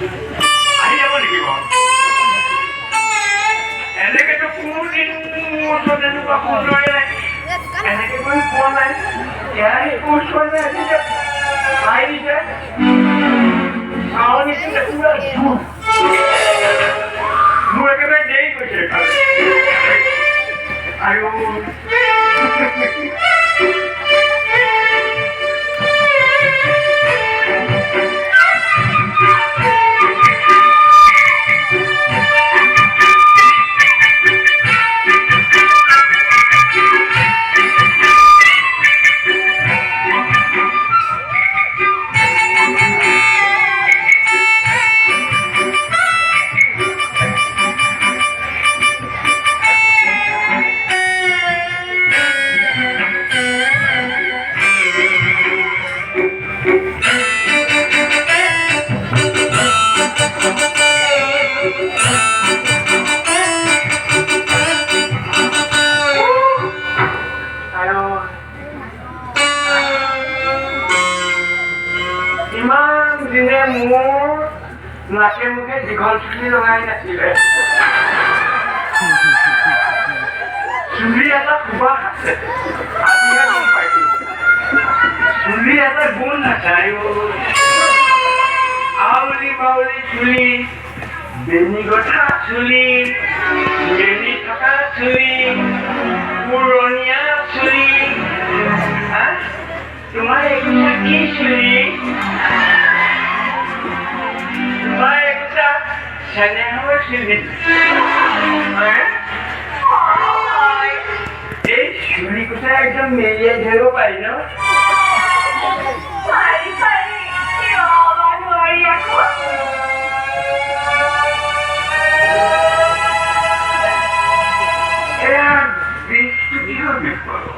আহি যাব নেকি বাৰু এনেকেতো কোনোদিন মোৰ ওচৰত এনেকুৱা সুন্দৰে নাই এনেকে কৰি পোৱা নাই ইয়াৰ ওচৰতে আহি যে খাই দিছে চাওঁ নিচিনা পুৰা মোৰ একেবাৰে দেৰি গৈছে আৰু নাকে মুখে দীঘল চুলি লগাই নাছিলে চুলি এটা সুবাস আছে আজিহে গম পাইছো চুলি এটা গুণ আছে আউলি বাউলি চুলি বেনি গঠা চুলি বেনি থকা চুলি পুৰণীয়া চুলি তোমাৰ এইবিলাক কি চুলি চেনেহৰ চুলি এই চুলি কোঠা একদম মেলিয়াই ধৰিব পাৰি ন এয়া বিষটো কিহৰ বিষ বাৰু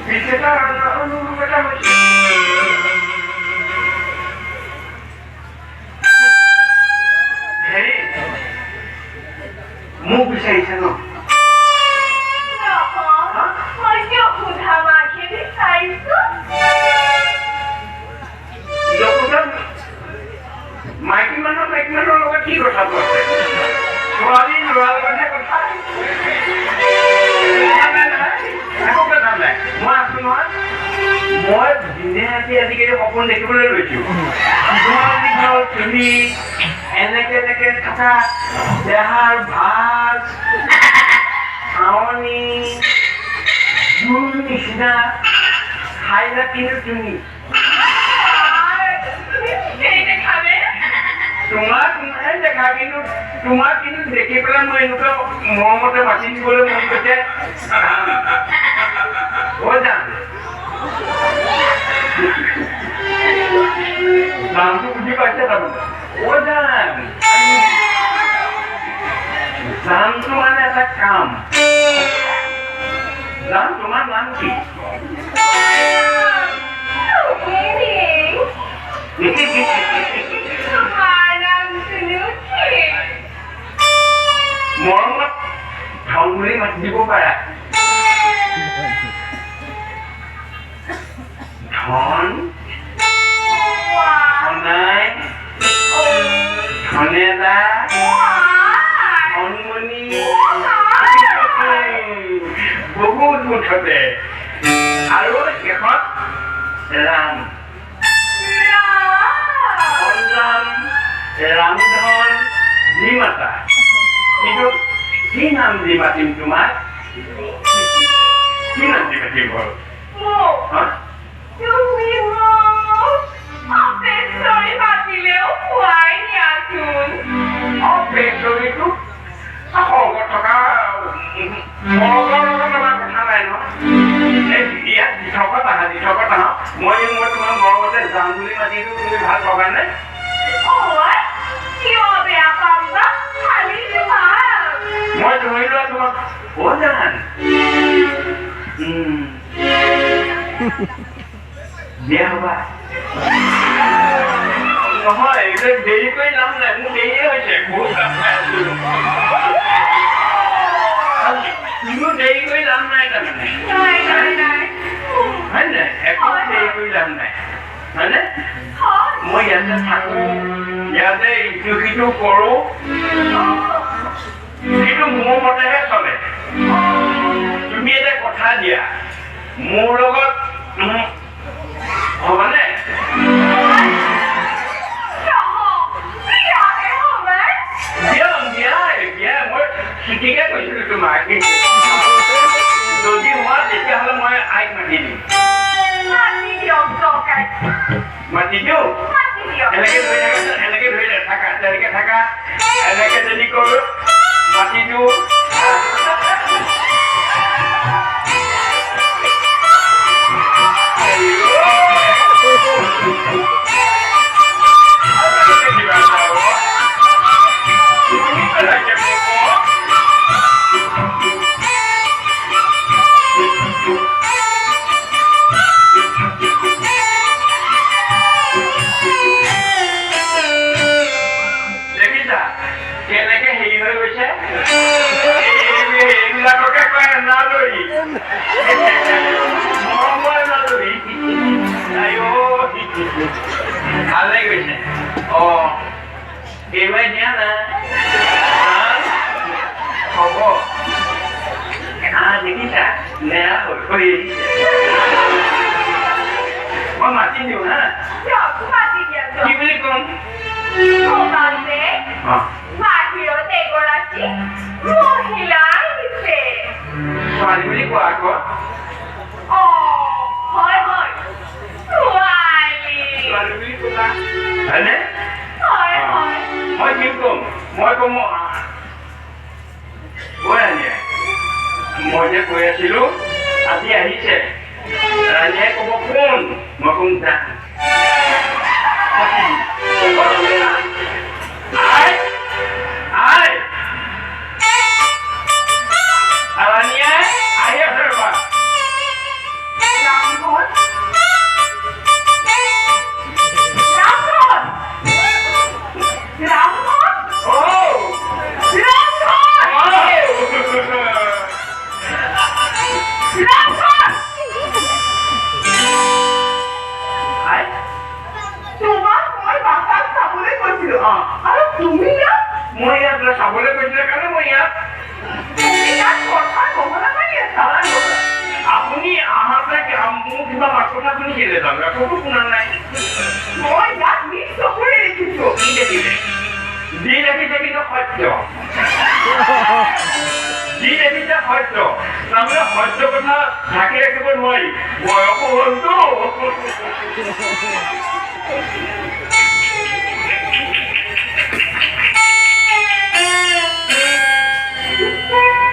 বিষ এটা অনুভৱ এটা হৈছে মোক বিচাৰিছে ন মাইকী মানুহৰ লগত কি কথাটো আছে ছোৱালী ল'ৰাৰ লগতহে কথা একো কথা নাই মই আছো নহয় মই দিনে ৰাতি আজিকালি সপোন দেখিবলৈ লৈছো দীঘল চুলি এনেকে এনেকে থকা দেহাৰ ভাত খাৱনি জোৰ নিচিনা খাইলা কিন্তু তুমি তোমাক নাই দেখা কিন্তু তোমাক কিন্তু দেখি পেলাই মই এনেকুৱা মৰমতে মাতি দিবলৈ মন গৈছে যাম নামটো বুজি পাইছে তাৰমানে নামটো মানে এটা কাম জান তোমাৰ নাম কি মৰমত ধন বুলি মাতি দিব পাৰা ধন ধনাই ধনেদা ধনমণি বহুত মুঠতে আৰু শেষত ৰাম ৰামধন যি মাতা কিন্তু কি নাম দি মাতিম তোমাক কি নাম দি মাতিম বাৰু অপেক্ষৰিটো খবৰ থকা কথা নাই ন ইয়াত দি থকা মই তোমাৰ মৰমতে যাম বুলি মাতিছো তুমি ভাল পাবা নে মই ধৰি লোৱা তোমাক জান বিয়া হবা নহয় এইবিলাক দেৰি কৰি লাভ নাই মোৰ দেৰিয়ে হৈছে বহুত কাম তুমিও দেৰি কৰি লাভ নাই তাৰমানে হয় নাই একো দেৰি কৰি লাভ নাই হয়নে মই ইয়াতে থাকো ইয়াতে ইটো সিটো কৰো কিন্তু মোৰ মতেহে চলে তুমি এটা কথা দিয়া মোৰ লগত হ'বনে ঠিকে কৈছিলো তোমাক যদি হোৱা তেতিয়াহ'লে মই আইক মাতি দিম মাতি দিওঁ এনেকে ধৰি থাকা তেনেকে থাকা এনেকে যদি কৰো মাতি দিওঁ ভালে গৈছে এইবাৰ দিয়া না হ'ব দেখিছা নেৰা হৈ মই মাতি দিওঁ হা কি বুলি কম ছোৱালী বুলি কোৱা আকৌ হয়নে মই কি কম মই কম মই যে কৈ আছিলো আজি আহিছে ৰাণীয়ে ক'ব কোন মই কম যা ৰাণীয়ে আহি আছে ৰবা মই ইয়াত চাবলৈ গৈছিলে কাৰণে মই ইয়াত আপুনি আহোঁতে মোৰ কিবা মাত কথা শুনিছিলে জানো একোটো শুনা নাই মই ইয়াত নিজ চকুৰে দেখিছো কি দেখিলে যি দেখিছে কিন্তু সত্য যি দেখিছে সত্য তাৰমানে সত্য কথা ঢাকি ৰাখিব নোৱাৰি বয়সো হ'লতো